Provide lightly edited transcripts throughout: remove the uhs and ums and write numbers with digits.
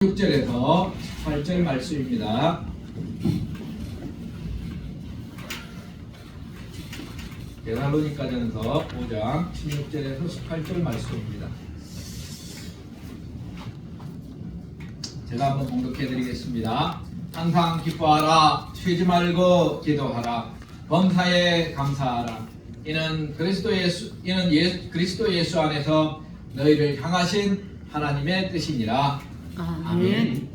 6절에서 8절 말씀입니다. 데살로니가전서 5장 16절에서 18절 말씀입니다. 제가 한번 봉독해 드리겠습니다. 항상 기뻐하라, 쉬지 말고 기도하라, 범사에 감사하라. 이는 그리스도 예수 안에서 너희를 향하신 하나님의 뜻이니라. 아멘.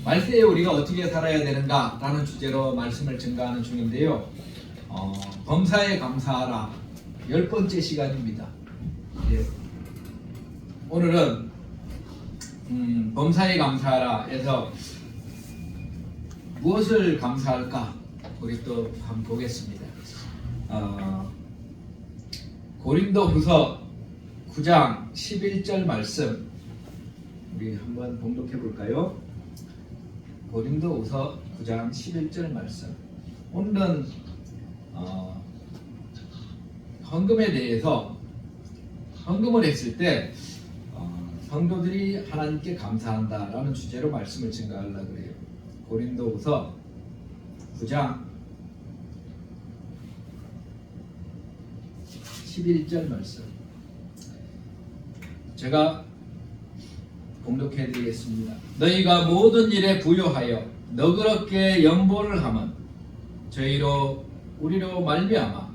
말세에 우리가 어떻게 살아야 되는가 라는 주제로 말씀을 증가하는 중인데요. 범사에 감사하라 10번째 시간입니다. 예. 오늘은 범사에 감사하라 해서 무엇을 감사할까 우리 또 한번 보겠습니다. 고린도후서 9장 11절 말씀 우리 한번 봉독해 볼까요? 고린도후서 9장 11절 말씀. 오늘은 헌금에 대해서 헌금을 했을 때 성도들이 하나님께 감사한다라는 주제로 말씀을 증가하려고 그래요. 고린도후서 9장 11절 말씀. 제가 봉독해 드리겠습니다. 너희가 모든 일에 부요하여 너그럽게 연보를 하면 저희로 우리로 말미암아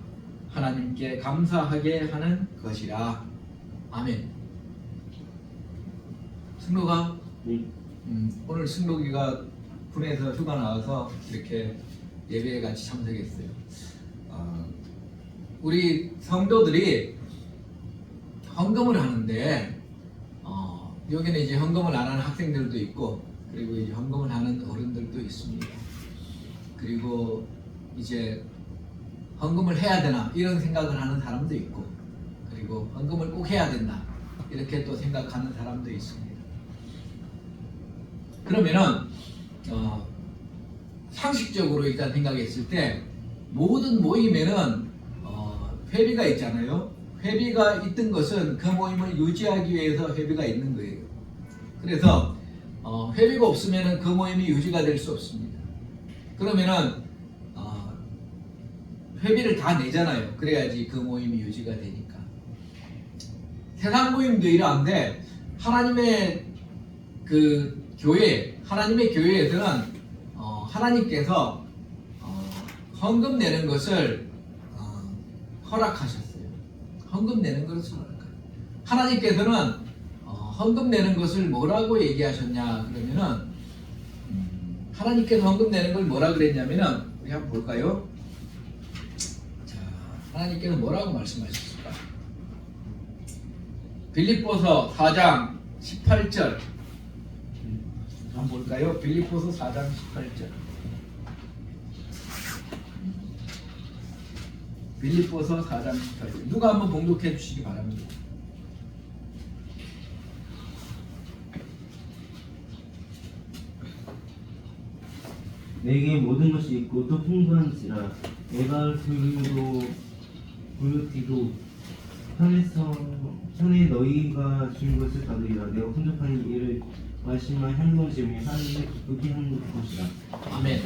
하나님께 감사하게 하는 것이라. 아멘. 승록아, 오늘 승록이가 군에서 휴가 나와서 이렇게 예배에 같이 참석했어요. 우리 성도들이 헌금을 하는데 여기는 이제 헌금을 안 하는 학생들도 있고, 그리고 이제 헌금을 하는 어른들도 있습니다. 그리고 이제 헌금을 해야 되나 이런 생각을 하는 사람도 있고, 그리고 헌금을 꼭 해야 된다 이렇게 또 생각하는 사람도 있습니다. 그러면은 상식적으로 일단 생각했을 때 모든 모임에는 회비가 있잖아요. 회비가 있던 것은 그 모임을 유지하기 위해서 회비가 있는 거예요. 그래서 회비가 없으면 그 모임이 유지가 될 수 없습니다. 그러면은 회비를 다 내잖아요. 그래야지 그 모임이 유지가 되니까. 세상 모임도 이러한데 하나님의 그 교회, 하나님의 교회에서는 하나님께서 헌금 내는 것을 허락하셨어요. 헌금 내는 것을 허락하셨어요. 하나님께서는 헌금 내는 것을 뭐라고 얘기하셨냐 그러면은 하나님께서 헌금 내는 걸 뭐라 그랬냐면은 우리 한번 볼까요? 자, 하나님께서 뭐라고 말씀하셨을까? 빌립보서 4장 18절 한번 볼까요? 빌립보서 4장 18절. 빌립보서 4장 18절. 누가 한번 봉독해 주시기 바랍니다. 내게 모든 것이 있고 또 풍부한지라 에바르토도 부르티도 편에 너희가 준 것을 받으리라. 내가 혼접하니 이를 말씀과 향동심이 하나님을 기쁘게 하는 것이라. 아멘.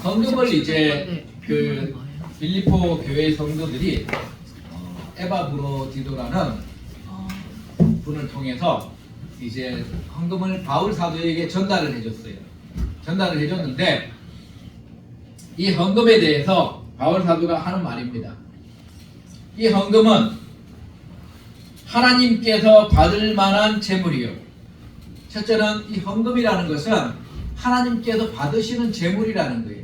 헌금을 이제 그 빌립보 교회 성도들이 에바브로디도라는 분을 통해서 이제 헌금을 바울 사도에게 전달을 해줬어요. 전달을 해줬는데 이 헌금에 대해서 바울 사도가 하는 말입니다. 이 헌금은 하나님께서 받을 만한 재물이요. 첫째는 이 헌금이라는 것은 하나님께서 받으시는 재물이라는 거예요.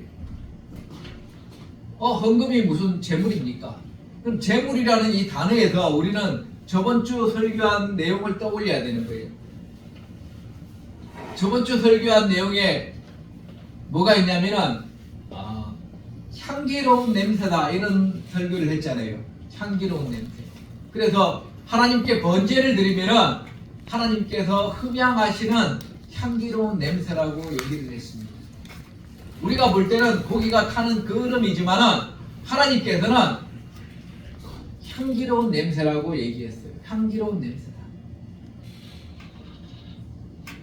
헌금이 무슨 재물입니까? 그럼 재물이라는 이 단어에서 우리는 저번 주 설교한 내용을 떠올려야 되는 거예요. 저번 주 설교한 내용에 뭐가 있냐면은 향기로운 냄새다 이런 설교를 했잖아요. 향기로운 냄새. 그래서 하나님께 번제를 드리면은 하나님께서 흠향하시는 향기로운 냄새라고 얘기를 했습니다. 우리가 볼 때는 고기가 타는 그름이지만은 하나님께서는 향기로운 냄새라고 얘기했어요. 향기로운 냄새다.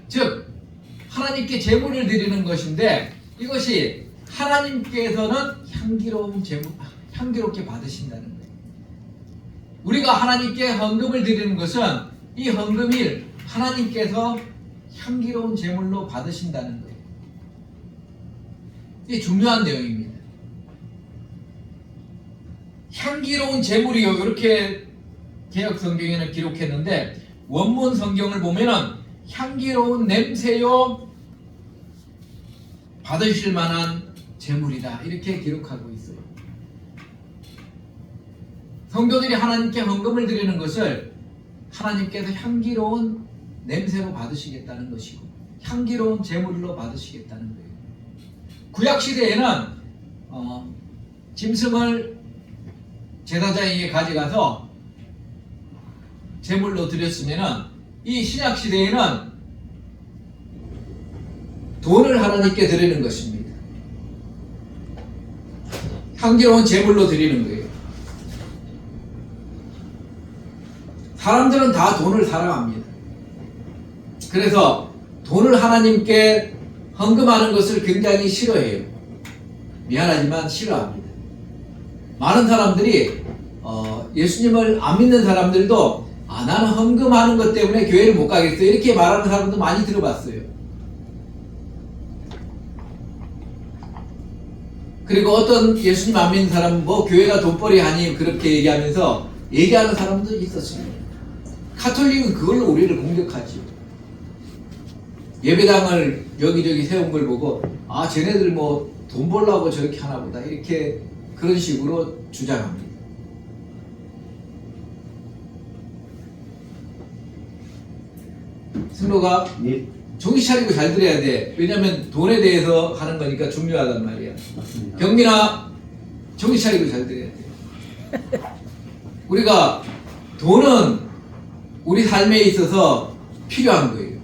즉 하나님께 제물을 드리는 것인데 이것이 하나님께서는 향기롭게 받으신다는 거예요. 우리가 하나님께 헌금을 드리는 것은 이 헌금을 하나님께서 향기로운 제물로 받으신다는 거예요. 이게 중요한 내용입니다. 향기로운 제물이요, 이렇게 개역 성경에는 기록했는데 원문 성경을 보면은 향기로운 냄새요 받으실 만한 제물이다, 이렇게 기록하고 있어요. 성도들이 하나님께 헌금을 드리는 것을 하나님께서 향기로운 냄새로 받으시겠다는 것이고 향기로운 제물로 받으시겠다는 거예요. 구약시대에는 짐승을 제사장에게 가져가서 제물로 드렸으면 이 신약시대에는 돈을 하나님께 드리는 것입니다. 향기로운 제물로 드리는 거예요. 사람들은 다 돈을 사랑합니다. 그래서 돈을 하나님께 헌금하는 것을 굉장히 싫어해요. 미안하지만 싫어합니다. 많은 사람들이 예수님을 안 믿는 사람들도 나는 헌금하는 것 때문에 교회를 못 가겠어, 이렇게 말하는 사람도 많이 들어봤어요. 그리고 어떤 예수님 안 믿는 사람은 교회가 돈벌이 하니 그렇게 얘기하면서 얘기하는 사람도 있었습니다. 가톨릭은 그걸로 우리를 공격하지. 예배당을 여기저기 세운 걸 보고 쟤네들 돈 벌려고 저렇게 하나 보다, 이렇게 그런 식으로 주장합니다. 승로가 네, 정신 차리고 잘 들어야 돼. 왜냐면 돈에 대해서 하는 거니까 중요하단 말이야. 맞습니다. 경민아, 정신 차리고 잘 들어야 돼. 우리가 돈은 우리 삶에 있어서 필요한 거예요.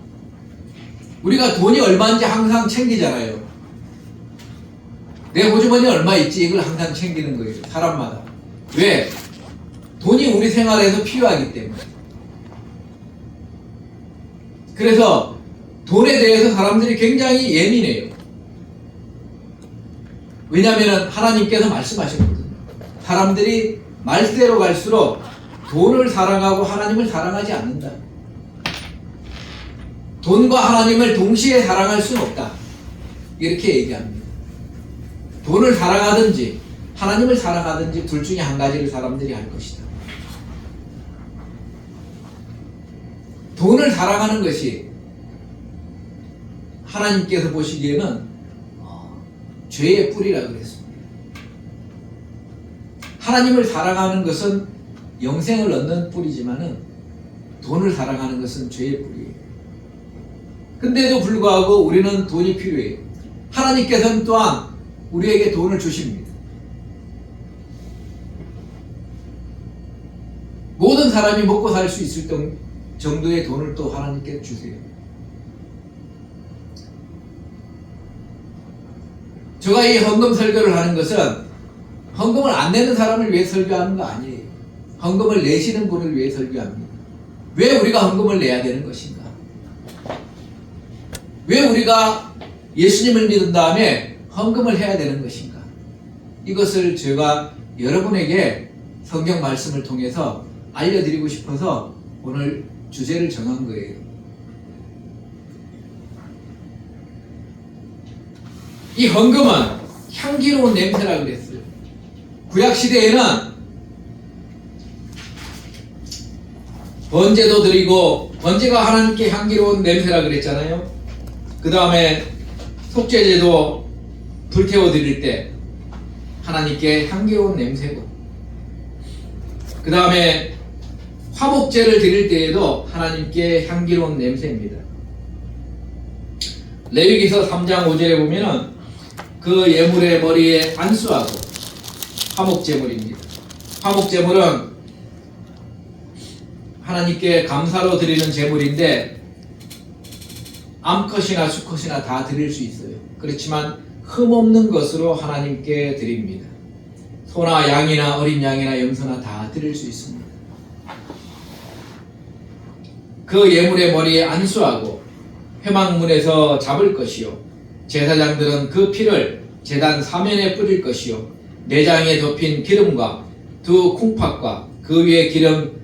우리가 돈이 얼마인지 항상 챙기잖아요. 내 호주머니에 얼마 있지, 이걸 항상 챙기는 거예요. 사람마다. 왜? 돈이 우리 생활에서 필요하기 때문에. 그래서 돈에 대해서 사람들이 굉장히 예민해요. 왜냐하면 하나님께서 말씀하셨거든요. 사람들이 말세로 갈수록 돈을 사랑하고 하나님을 사랑하지 않는다. 돈과 하나님을 동시에 사랑할 수는 없다, 이렇게 얘기합니다. 돈을 사랑하든지 하나님을 사랑하든지 둘 중에 한 가지를 사람들이 할 것이다. 돈을 사랑하는 것이 하나님께서 보시기에는 죄의 뿌리라고 그랬습니다. 하나님을 사랑하는 것은 영생을 얻는 뿌리지만은 돈을 사랑하는 것은 죄의 뿌리예요. 근데도 불구하고 우리는 돈이 필요해요. 하나님께서는 또한 우리에게 돈을 주십니다. 모든 사람이 먹고 살 수 있을 정도의 돈을 또 하나님께 주세요. 제가 이 헌금 설교를 하는 것은 헌금을 안 내는 사람을 위해 설교하는 거 아니에요. 헌금을 내시는 분을 위해 설교합니다. 왜 우리가 헌금을 내야 되는 것인가? 왜 우리가 예수님을 믿은 다음에 헌금을 해야 되는 것인가? 이것을 제가 여러분에게 성경 말씀을 통해서 알려드리고 싶어서 오늘 주제를 정한 거예요. 이 헌금은 향기로운 냄새라고 그랬어요. 구약시대에는 번제도 드리고, 번제가 하나님께 향기로운 냄새라 그랬잖아요. 그 다음에 속죄제도 불태워 드릴 때 하나님께 향기로운 냄새고, 그 다음에 화목제를 드릴 때에도 하나님께 향기로운 냄새입니다. 레위기서 3장 5절에 보면은 그 예물의 머리에 안수하고 화목제물입니다. 화목제물은 하나님께 감사로 드리는 제물인데 암컷이나 수컷이나 다 드릴 수 있어요. 그렇지만 흠없는 것으로 하나님께 드립니다. 소나 양이나 어린 양이나 염소나 다 드릴 수 있습니다. 그 예물의 머리에 안수하고 회막문에서 잡을 것이요 제사장들은 그 피를 제단 사면에 뿌릴 것이요 내장에 덮인 기름과 두 콩팥과 그 위에 기름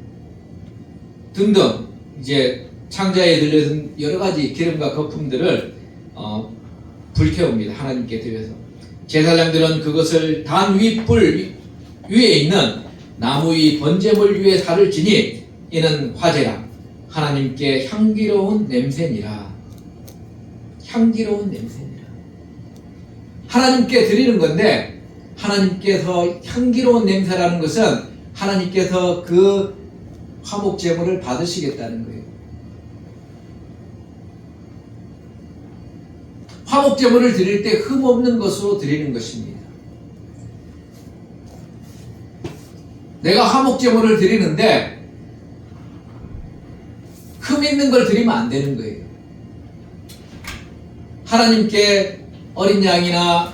등등 이제 창자에 들려진 여러 가지 기름과 거품들을 불태웁니다. 하나님께 드려서 제사장들은 그것을 단 윗불 위에 있는 나무 위 번제물 위에 살을 지니 이는 화제라 하나님께 향기로운 냄새니라. 향기로운 냄새니라. 하나님께 드리는 건데 하나님께서 향기로운 냄새라는 것은 하나님께서 그 화목 제물을 받으시겠다는 거예요. 화목 제물을 드릴 때 흠 없는 것으로 드리는 것입니다. 내가 화목 제물을 드리는데 흠 있는 걸 드리면 안 되는 거예요. 하나님께 어린 양이나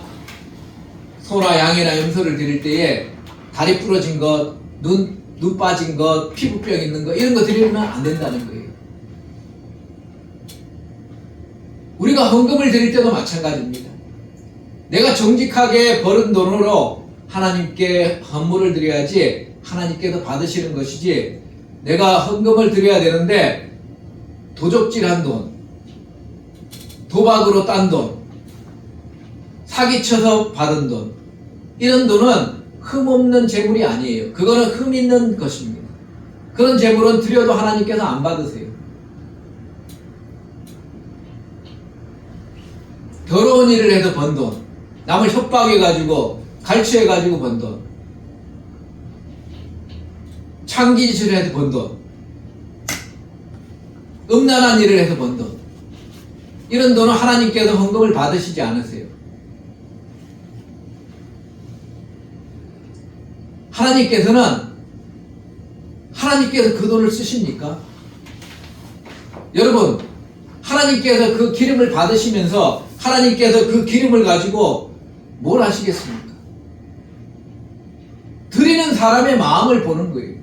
소나 양이나 염소를 드릴 때에 다리 부러진 것, 눈 빠진 것, 피부병 있는 것 이런 거 드리면 안 된다는 거예요. 우리가 헌금을 드릴 때도 마찬가지입니다. 내가 정직하게 벌은 돈으로 하나님께 헌물을 드려야지 하나님께서 받으시는 것이지 내가 헌금을 드려야 되는데 도적질한 돈, 도박으로 딴 돈, 사기쳐서 받은 돈 이런 돈은 흠 없는 재물이 아니에요. 그거는 흠 있는 것입니다. 그런 재물은 드려도 하나님께서 안 받으세요. 더러운 일을 해서 번 돈, 남을 협박해가지고 갈취해가지고 번 돈, 창기짓을 해서 번 돈, 음란한 일을 해서 번 돈, 이런 돈은 하나님께서 헌금을 받으시지 않으세요. 하나님께서 그 돈을 쓰십니까? 여러분, 하나님께서 그 기름을 받으시면서 하나님께서 그 기름을 가지고 뭘 하시겠습니까? 드리는 사람의 마음을 보는 거예요.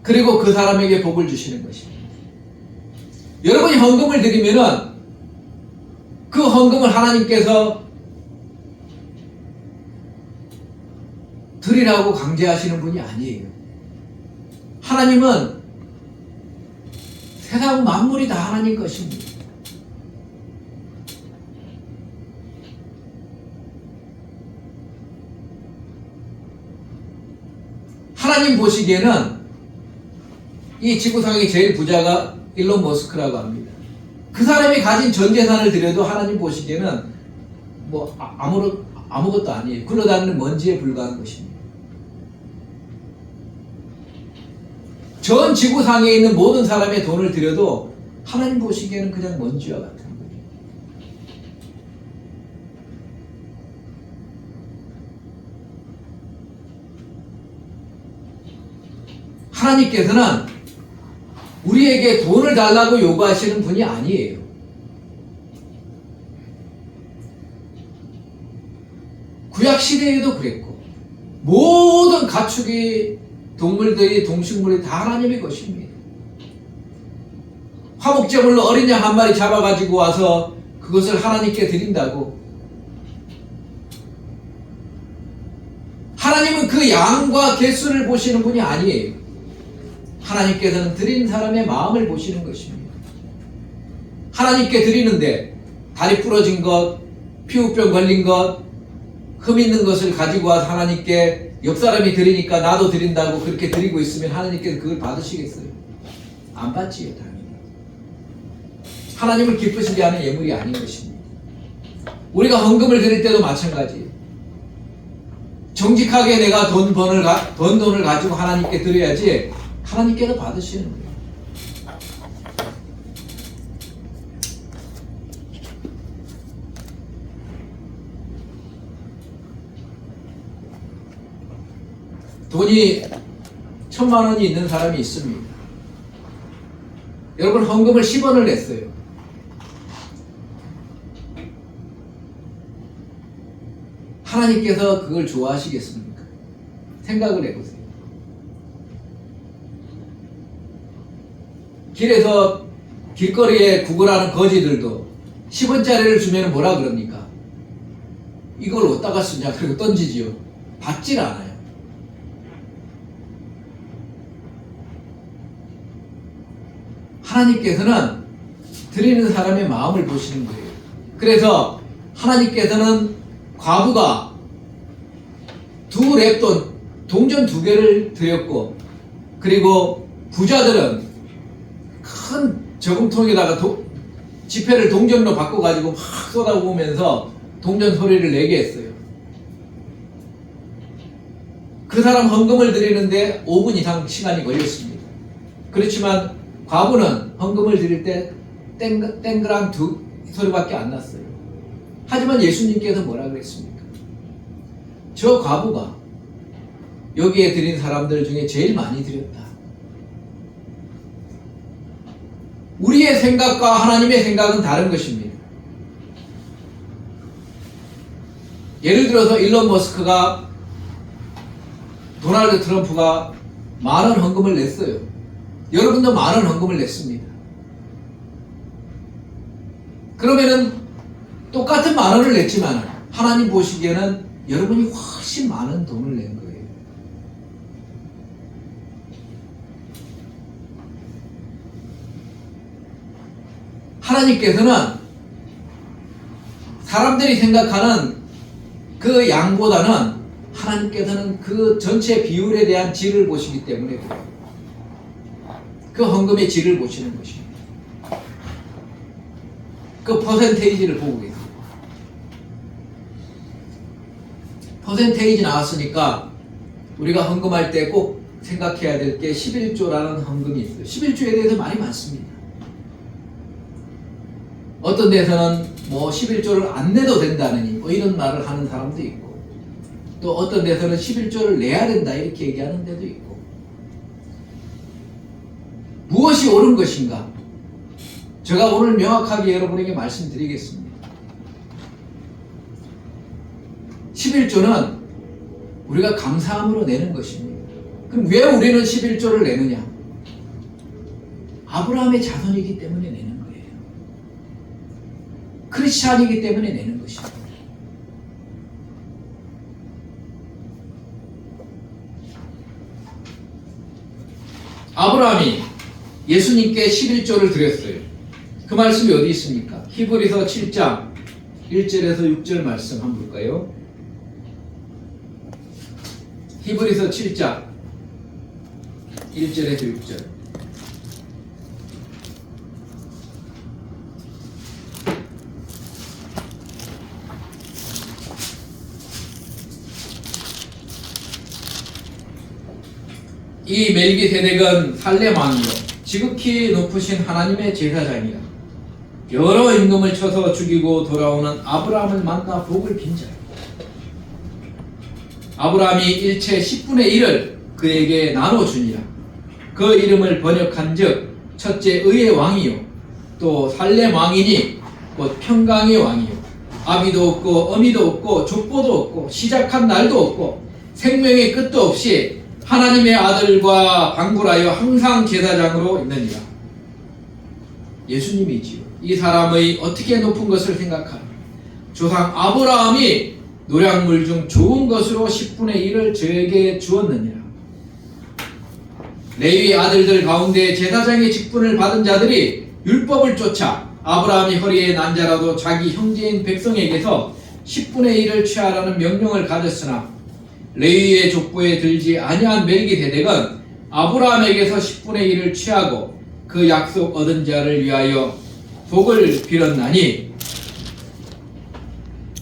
그리고 그 사람에게 복을 주시는 것입니다. 여러분이 헌금을 드리면은 그 헌금을 하나님께서 드리라고 강제하시는 분이 아니에요. 하나님은 세상 만물이 다 하나님 것입니다. 하나님 보시기에는 이 지구상의 제일 부자가 일론 머스크라고 합니다. 그 사람이 가진 전 재산을 드려도 하나님 보시기에는 뭐 아무것도 아니에요. 굴러다니는 먼지에 불과한 것입니다. 전 지구상에 있는 모든 사람의 돈을 드려도 하나님 보시기에는 그냥 먼지와 같은 거예요. 하나님께서는 우리에게 돈을 달라고 요구하시는 분이 아니에요. 구약 시대에도 그랬고 모든 가축이 동물들이 동식물이 다 하나님의 것입니다. 화목제물로 어린 양 한 마리 잡아가지고 와서 그것을 하나님께 드린다고. 하나님은 그 양과 개수를 보시는 분이 아니에요. 하나님께서는 드린 사람의 마음을 보시는 것입니다. 하나님께 드리는데 다리 부러진 것, 피부병 걸린 것, 흠 있는 것을 가지고 와서 하나님께 옆 사람이 드리니까 나도 드린다고 그렇게 드리고 있으면 하나님께서 그걸 받으시겠어요? 안 받지요, 당연히. 하나님을 기쁘시게 하는 예물이 아닌 것입니다. 우리가 헌금을 드릴 때도 마찬가지예요. 정직하게 내가 번 돈을 가지고 하나님께 드려야지 하나님께서 받으시는 거예요. 돈이 1000만 원이 있는 사람이 있습니다. 여러분 헌금을 10원을 냈어요. 하나님께서 그걸 좋아하시겠습니까? 생각을 해보세요. 길거리에 구걸하는 거지들도 10원짜리를 주면 뭐라 그럽니까? 이걸 어디다가 쓰냐? 그리고 던지지요. 받질 않아요. 하나님께서는 드리는 사람의 마음을 보시는 거예요. 그래서 하나님께서는 과부가 2렙돈 동전 2개를 드렸고, 그리고 부자들은 큰 저금통에다가 지폐를 동전으로 바꿔가지고 막 쏟아부으면서 동전 소리를 내게 했어요. 그 사람 헌금을 드리는데 5분 이상 시간이 걸렸습니다. 그렇지만 과부는 헌금을 드릴 때 땡그란 2 소리밖에 안 났어요. 하지만 예수님께서 뭐라 그랬습니까? 저 과부가 여기에 드린 사람들 중에 제일 많이 드렸다. 우리의 생각과 하나님의 생각은 다른 것입니다. 예를 들어서 일론 머스크가, 도널드 트럼프가 많은 헌금을 냈어요. 여러분도 많은 헌금을 냈습니다. 그러면은 똑같은 10,000원을 냈지만 하나님 보시기에는 여러분이 훨씬 많은 돈을 낸 거예요. 하나님께서는 사람들이 생각하는 그 양보다는 하나님께서는 그 전체 비율에 대한 질을 보시기 때문에 그래요. 그 헌금의 질을 보시는 것입니다. 그 퍼센테이지를 보고 계세요. 퍼센테이지 나왔으니까 우리가 헌금할 때 꼭 생각해야 될 게 11조라는 헌금이 있어요. 11조에 대해서 말이 많습니다. 어떤 데서는 뭐 11조를 안 내도 된다느니 뭐 이런 말을 하는 사람도 있고, 또 어떤 데서는 11조를 내야 된다 이렇게 얘기하는 데도 있고. 무엇이 옳은 것인가? 제가 오늘 명확하게 여러분에게 말씀드리겠습니다. 11조는 우리가 감사함으로 내는 것입니다. 그럼 왜 우리는 11조를 내느냐? 아브라함의 자손이기 때문에 내는 거예요. 크리스찬이기 때문에 내는 것입니다. 아브라함이 예수님께 11조를 드렸어요. 그 말씀이 어디 있습니까? 히브리서 7장 1절에서 6절 말씀 한번 볼까요? 히브리서 7장 1절에서 6절. 이 멜기세덱은 살렘 왕이요 지극히 높으신 하나님의 제사장이라. 여러 임금을 쳐서 죽이고 돌아오는 아브라함을 만나 복을 빈 자요. 아브라함이 일체 10분의 1을 그에게 나눠주니라. 그 이름을 번역한 즉 첫째 의의 왕이요 또 살렘 왕이니 곧 평강의 왕이요 아비도 없고 어미도 없고 족보도 없고 시작한 날도 없고 생명의 끝도 없이 하나님의 아들과 방불하여 항상 제사장으로 있느니라. 예수님이지요. 이 사람의 어떻게 높은 것을 생각하라. 조상 아브라함이 노량물 중 좋은 것으로 10분의 1을 저에게 주었느니라. 레위 아들들 가운데 제사장의 직분을 받은 자들이 율법을 쫓아 아브라함이 허리에 난 자라도 자기 형제인 백성에게서 10분의 1을 취하라는 명령을 가졌으나 레위의 족보에 들지 아니한 멜기세덱은 아브라함에게서 10분의 1을 취하고 그 약속 얻은 자를 위하여 복을 빌었나니.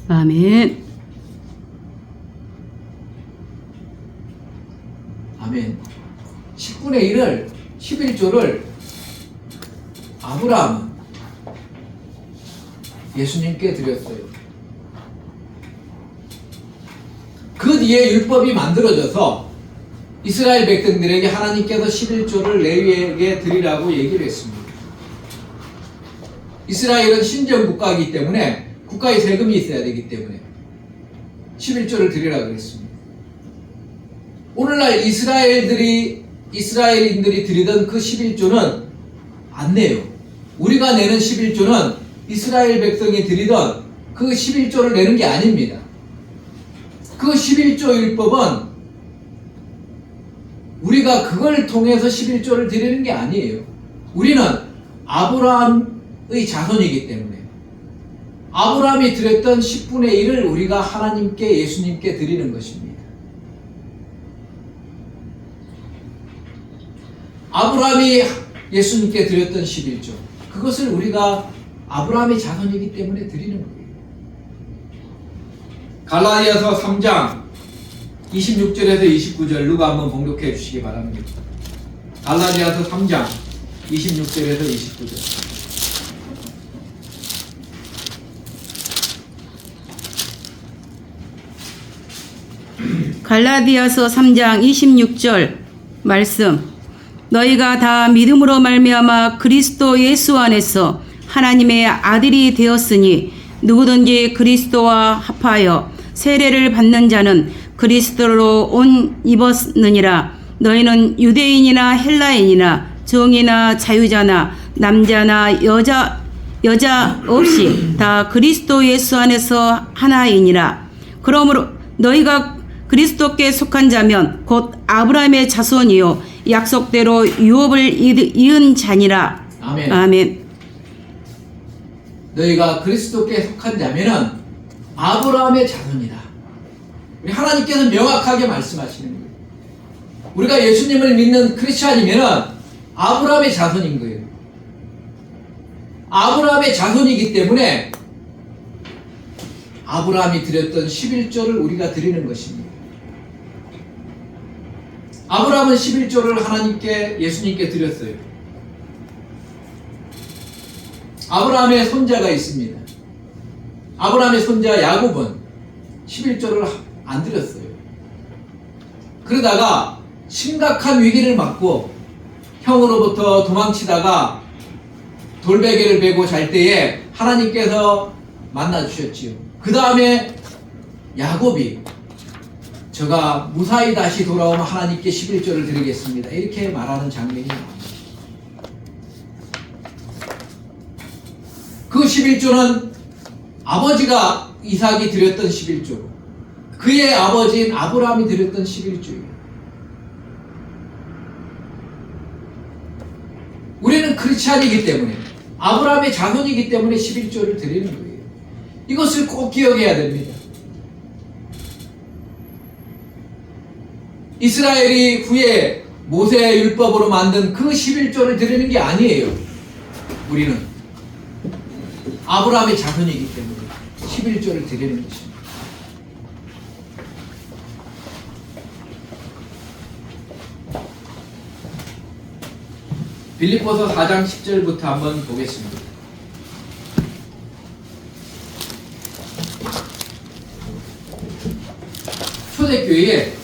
아멘. 아멘. 10분의 1을 11조를 아브라함은 예수님께 드렸어요. 그 뒤에 율법이 만들어져서 이스라엘 백성들에게 하나님께서 11조를 레위에게 드리라고 얘기를 했습니다. 이스라엘은 신정 국가이기 때문에 국가의 세금이 있어야 되기 때문에 11조를 드리라고 했습니다. 오늘날 이스라엘인들이 드리던 그 11조는 안 내요. 우리가 내는 11조는 이스라엘 백성이 드리던 그 11조를 내는 게 아닙니다. 그 11조 율법은 우리가 그걸 통해서 11조를 드리는 게 아니에요. 우리는 아브라함의 자손이기 때문에 아브라함이 드렸던 10분의 1을 우리가 하나님께 예수님께 드리는 것입니다. 아브라함이 예수님께 드렸던 11조, 그것을 우리가 아브라함의 자손이기 때문에 드리는 거예요. 갈라디아서 3장 26절에서 29절 누가 한번 봉독해 주시기 바랍니다. 갈라디아서 3장 26절에서 29절. 갈라디아서 3장 26절 말씀. 너희가 다 믿음으로 말미암아 그리스도 예수 안에서 하나님의 아들이 되었으니 누구든지 그리스도와 합하여 세례를 받는 자는 그리스도로 옷 입었느니라. 너희는 유대인이나 헬라인이나 정이나 자유자나 남자나 여자 없이 다 그리스도 예수 안에서 하나이니라. 그러므로 너희가 그리스도께 속한 자면 곧 아브라함의 자손이요 약속대로 유업을 이은 자니라. 아멘. 아멘. 너희가 그리스도께 속한 자면은 아브라함의 자손이다. 우리 하나님께서 명확하게 말씀하시는 거예요. 우리가 예수님을 믿는 크리스찬이면은 아브라함의 자손인 거예요. 아브라함의 자손이기 때문에 아브라함이 드렸던 11조를 우리가 드리는 것입니다. 아브라함은 11조를 하나님께 예수님께 드렸어요. 아브라함의 손자가 있습니다. 아브라함의 손자 야곱은 11조를 안 드렸어요. 그러다가 심각한 위기를 맞고 형으로부터 도망치다가 돌베개를 베고 잘 때에 하나님께서 만나 주셨지요. 그 다음에 야곱이 저가 무사히 다시 돌아오면 하나님께 11조를 드리겠습니다, 이렇게 말하는 장면이 나옵니다. 그 11조는 아버지가 이삭이 드렸던 11조, 그의 아버지인 아브라함이 드렸던 11조예요. 우리는 크리스찬이기 때문에 아브라함의 자손이기 때문에 11조를 드리는 거예요. 이것을 꼭 기억해야 됩니다. 이스라엘이 후에 모세의 율법으로 만든 그 11조를 드리는 게 아니에요. 우리는 아브라함의 자손이기 때문에 11조를 드리는 것입니다. 빌립보서 4장 10절부터 한번 보겠습니다. 초대교회에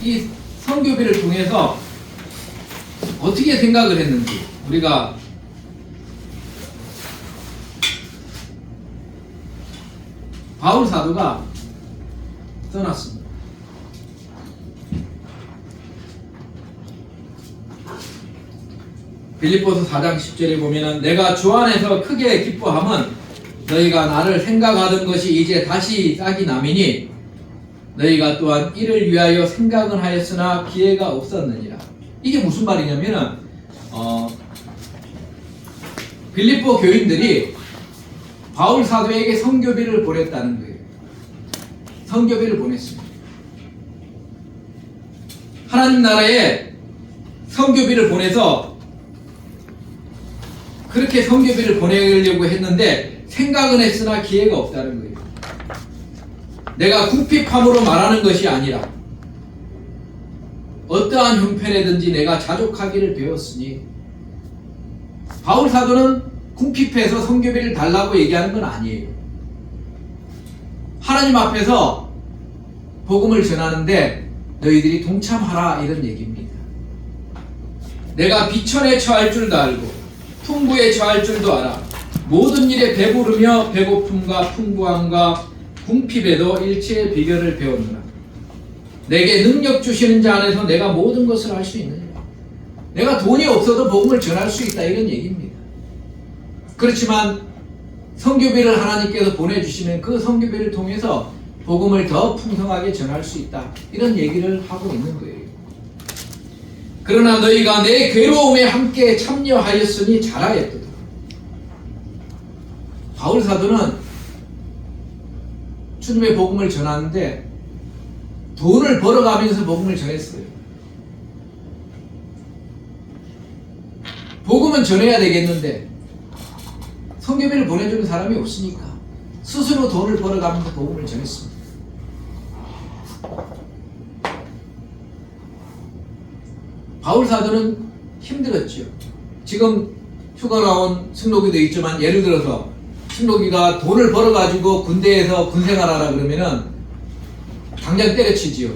이 선교비를 통해서 어떻게 생각을 했는지 우리가 바울 사도가 써놨습니다. 빌립보서 4장 10절에 보면은 내가 주 안에서 크게 기뻐함은 너희가 나를 생각하던 것이 이제 다시 싹이 나미니 너희가 또한 이를 위하여 생각은 하였으나 기회가 없었느니라. 이게 무슨 말이냐면은 빌립보 교인들이 바울 사도에게 선교비를 보냈다는 거예요. 선교비를 보냈습니다. 하나님 나라에 선교비를 보내서 그렇게 선교비를 보내려고 했는데 생각은 했으나 기회가 없다는 거예요. 내가 궁핍함으로 말하는 것이 아니라 어떠한 형편에든지 내가 자족하기를 배웠으니, 바울 사도는 궁핍해서 선교비를 달라고 얘기하는 건 아니에요. 하나님 앞에서 복음을 전하는데 너희들이 동참하라, 이런 얘기입니다. 내가 비천에 처할 줄도 알고 풍부에 처할 줄도 알아. 모든 일에 배부르며 배고픔과 풍부함과 궁핍에도 일체의 비결을 배웠느라. 내게 능력 주시는 자 안에서 내가 모든 것을 할 수 있느니라. 내가 돈이 없어도 복음을 전할 수 있다 이런 얘기입니다. 그렇지만 선교비를 하나님께서 보내주시면 그 선교비를 통해서 복음을 더 풍성하게 전할 수 있다 이런 얘기를 하고 있는 거예요. 그러나 너희가 내 괴로움에 함께 참여하였으니 잘하였도다. 바울 사도는 주님의 복음을 전하는데 돈을 벌어가면서 복음을 전했어요. 복음은 전해야 되겠는데 선교비를 보내주는 사람이 없으니까 스스로 돈을 벌어가면서 복음을 전했습니다. 바울 사도는 힘들었죠. 지금 휴가 나온 승록이도 있지만 예를 들어서 승록이가 돈을 벌어가지고 군대에서 군생활하라 그러면은 당장 때려치지요.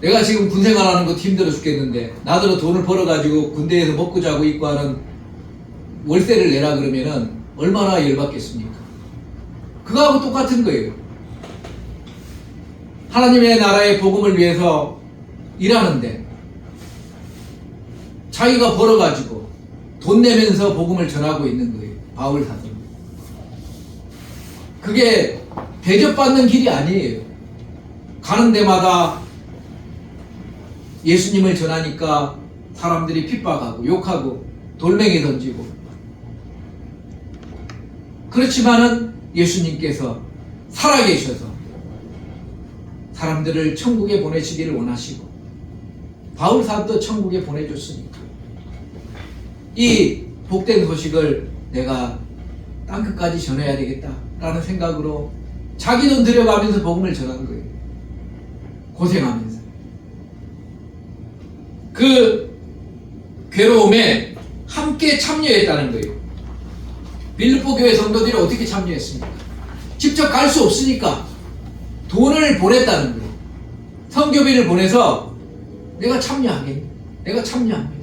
내가 지금 군생활하는 것도 힘들어 죽겠는데 나더러 돈을 벌어가지고 군대에서 먹고 자고 있고 하는 월세를 내라 그러면은 얼마나 열받겠습니까? 그거하고 똑같은 거예요. 하나님의 나라의 복음을 위해서 일하는데 자기가 벌어가지고 돈 내면서 복음을 전하고 있는 거예요. 바울 사도는. 그게 대접받는 길이 아니에요. 가는 데마다 예수님을 전하니까 사람들이 핍박하고 욕하고 돌멩이 던지고, 그렇지만은 예수님께서 살아계셔서 사람들을 천국에 보내시기를 원하시고 바울 사도도 천국에 보내줬으니까 이 복된 소식을 내가 땅끝까지 전해야 되겠다라는 생각으로 자기 돈 들여가면서 복음을 전한 거예요. 고생하면서. 그 괴로움에 함께 참여했다는 거예요. 빌립보 교회 성도들이 어떻게 참여했습니까? 직접 갈 수 없으니까 돈을 보냈다는 거예요. 선교비를 보내서 내가 참여하겠네. 내가 참여합니다.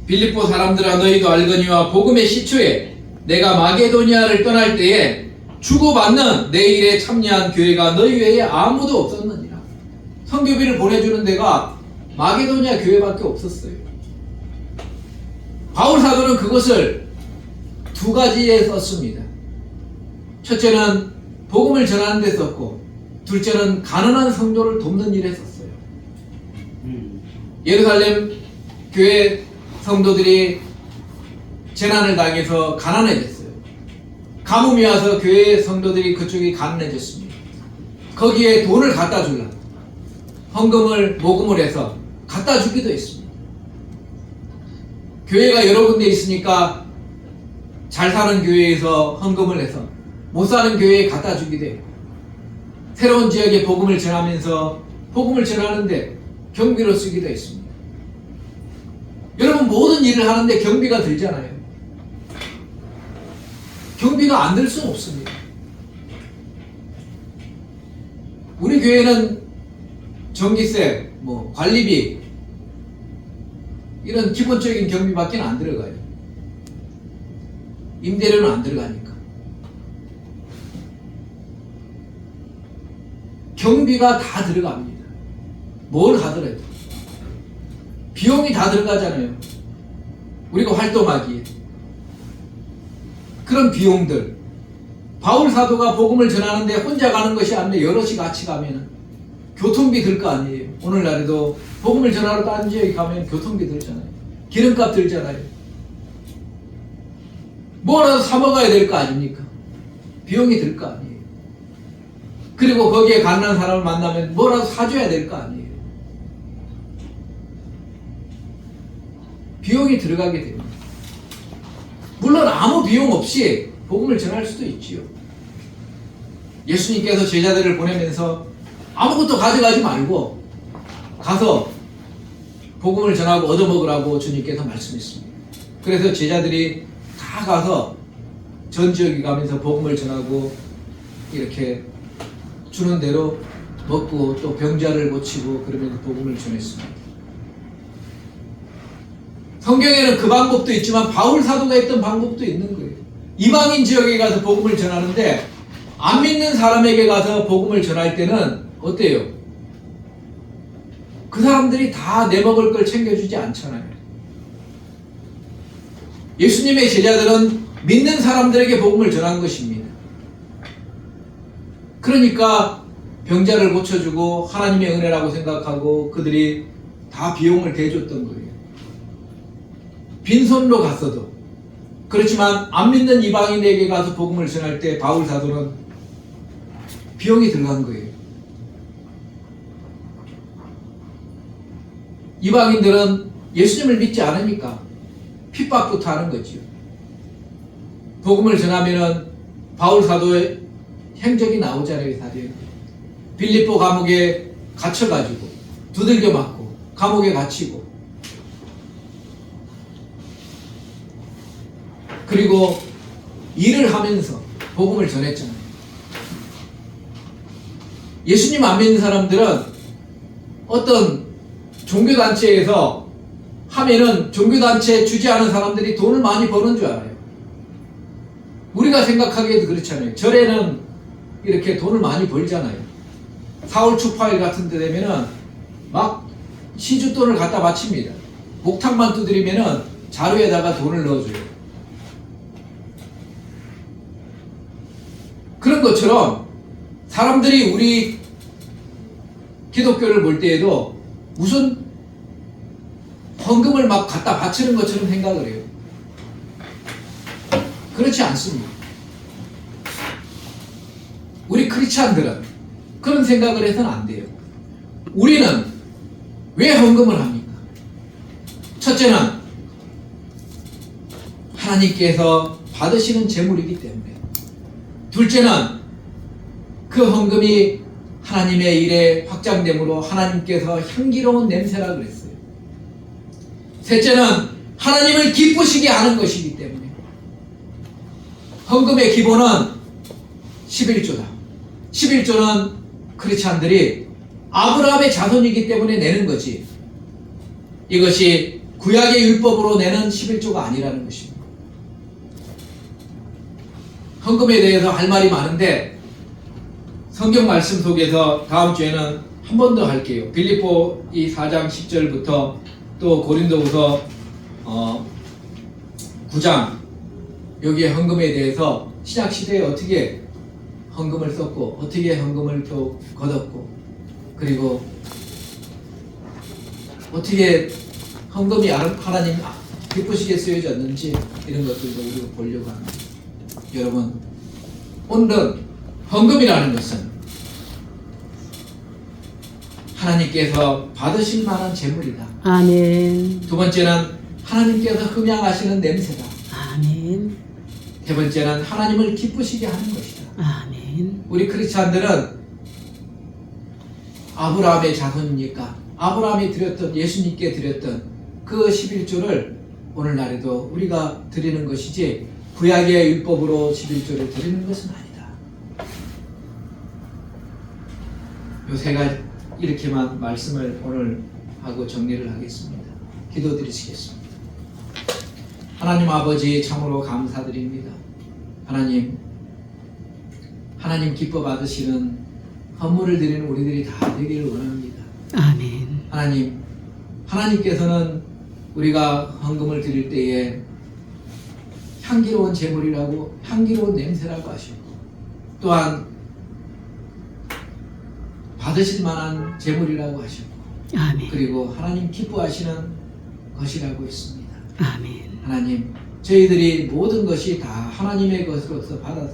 빌립보 사람들아 너희도 알거니와 복음의 시초에 내가 마게도니아를 떠날 때에 주고받는 내 일에 참여한 교회가 너희 외에 아무도 없었느니라. 선교비를 보내주는 데가 마게도니아 교회밖에 없었어요. 바울 사도는 그것을 두 가지에 썼습니다. 첫째는 복음을 전하는 데 썼고, 둘째는 가난한 성도를 돕는 일에 썼어요. 예루살렘 교회 성도들이 재난을 당해서 가난해졌어요. 가뭄이 와서 교회 성도들이 그쪽이 가난해졌습니다. 거기에 돈을 갖다 주려고 헌금을 모금을 해서 갖다 주기도 했습니다. 교회가 여러 군데 있으니까 잘 사는 교회에서 헌금을 해서 못 사는 교회에 갖다 주기도 했고, 새로운 지역에 복음을 전하면서 복음을 전하는데 경비로 쓰기도 했습니다. 여러분, 모든 일을 하는데 경비가 들잖아요. 경비가 안 들 수는 없습니다. 우리 교회는 전기세, 관리비 이런 기본적인 경비밖에 안 들어가요. 임대료는 안 들어가니까. 경비가 다 들어갑니다. 뭘 하더라도 비용이 다 들어가잖아요. 우리가 활동하기에. 그런 비용들, 바울 사도가 복음을 전하는데 혼자 가는 것이 아니라 여럿이 같이 가면 교통비 들 거 아니에요. 오늘날에도 복음을 전하러 다른 지역에 가면 교통비 들잖아요. 기름값 들잖아요. 뭐라도 사 먹어야 될 거 아닙니까? 비용이 들 거 아니에요. 그리고 거기에 가난한 사람을 만나면 뭐라도 사줘야 될 거 아니에요. 비용이 들어가게 됩니다. 물론 아무 비용 없이 복음을 전할 수도 있지요. 예수님께서 제자들을 보내면서 아무것도 가져가지 말고 가서 복음을 전하고 얻어먹으라고 주님께서 말씀했습니다. 그래서 제자들이 다 가서 전 지역에 가면서 복음을 전하고 이렇게 주는 대로 먹고 또 병자를 고치고 그러면서 복음을 전했습니다. 성경에는 그 방법도 있지만 바울 사도가 했던 방법도 있는 거예요. 이방인 지역에 가서 복음을 전하는데 안 믿는 사람에게 가서 복음을 전할 때는 어때요? 그 사람들이 다 내 먹을 걸 챙겨주지 않잖아요. 예수님의 제자들은 믿는 사람들에게 복음을 전한 것입니다. 그러니까 병자를 고쳐주고 하나님의 은혜라고 생각하고 그들이 다 비용을 대줬던 거예요. 빈손으로 갔어도. 그렇지만 안 믿는 이방인에게 가서 복음을 전할 때 바울 사도는 비용이 들어간 거예요. 이방인들은 예수님을 믿지 않으니까 핍박부터 하는 거지요. 복음을 전하면은 바울 사도의 행적이 나오잖아요. 사도에. 빌립보 감옥에 갇혀가지고 두들겨 맞고 감옥에 갇히고 그리고 일을 하면서 복음을 전했잖아요. 예수님 안 믿는 사람들은 어떤 종교단체에서 하면은 종교단체에 주지 않은 사람들이 돈을 많이 버는 줄 알아요. 우리가 생각하기에도 그렇잖아요. 절에는 이렇게 돈을 많이 벌잖아요. 4월 축파일 같은 데 되면은 막 시주돈을 갖다 바칩니다. 목탁만 두드리면은 자루에다가 돈을 넣어줘요. 그런 것처럼 사람들이 우리 기독교를 볼 때에도 무슨 헌금을 막 갖다 바치는 것처럼 생각을 해요. 그렇지 않습니다. 우리 크리스찬들은 그런 생각을 해서는 안 돼요. 우리는 왜 헌금을 합니까? 첫째는 하나님께서 받으시는 재물이기 때문에, 둘째는 그 헌금이 하나님의 일에 확장됨으로 하나님께서 향기로운 냄새라 그랬어요. 셋째는 하나님을 기쁘시게 하는 것이기 때문에 헌금의 기본은 11조다. 11조는 크리스찬들이 아브라함의 자손이기 때문에 내는 거지, 이것이 구약의 율법으로 내는 11조가 아니라는 것입니다. 헌금에 대해서 할 말이 많은데 성경 말씀 속에서 다음 주에는 한 번 더 할게요. 빌립보 이 4장 10절부터 또 고린도후서 9장 여기에 헌금에 대해서 신약 시대에 어떻게 헌금을 썼고 어떻게 헌금을 또 거뒀고 그리고 어떻게 헌금이 하나님 기쁘시게 쓰여졌는지 이런 것들도 우리가 보려고 합니다. 여러분, 오늘은 헌금이라는 것은 하나님께서 받으실 만한 재물이다. 아멘. 두 번째는 하나님께서 흠양하시는 냄새다. 아멘. 세 번째는 하나님을 기쁘시게 하는 것이다. 아멘. 우리 크리스찬들은 아브라함의 자손이니까 아브라함이 드렸던, 예수님께 드렸던 그 11조를 오늘날에도 우리가 드리는 것이지 구약의 율법으로 11조를 드리는 것은 아니다. 요 세 가지 이렇게만 말씀을 오늘 하고 정리를 하겠습니다. 기도드리시겠습니다. 하나님 아버지, 참으로 감사드립니다. 하나님 기뻐 받으시는 헌물을 드리는 우리들이 다 되기를 원합니다. 아멘. 하나님께서는 우리가 헌금을 드릴 때에 향기로운 제물이라고, 향기로운 냄새라고 하시고, 또한 받으실 만한 제물이라고 하시고, 아멘. 그리고 하나님 기뻐하시는 것이라고 했습니다. 아멘. 하나님, 저희들이 모든 것이 다 하나님의 것으로서 받아서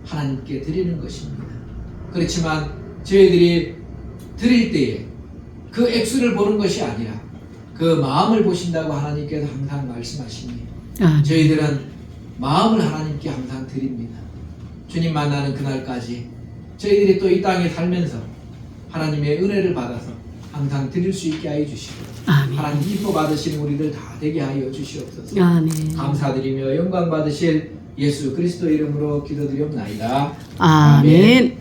하나님께 드리는 것입니다. 그렇지만 저희들이 드릴 때에 그 액수를 보는 것이 아니라 그 마음을 보신다고 하나님께서 항상 말씀하시니 아멘. 저희들은 마음을 하나님께 항상 드립니다. 주님 만나는 그날까지 저희들이 또 이 땅에 살면서 하나님의 은혜를 받아서 항상 드릴 수 있게 하여 주시고, 아멘. 하나님 기뻐 받으시는 우리들 다 되게 하여 주시옵소서. 아멘. 감사드리며 영광 받으실 예수 그리스도 이름으로 기도드리옵나이다. 아멘.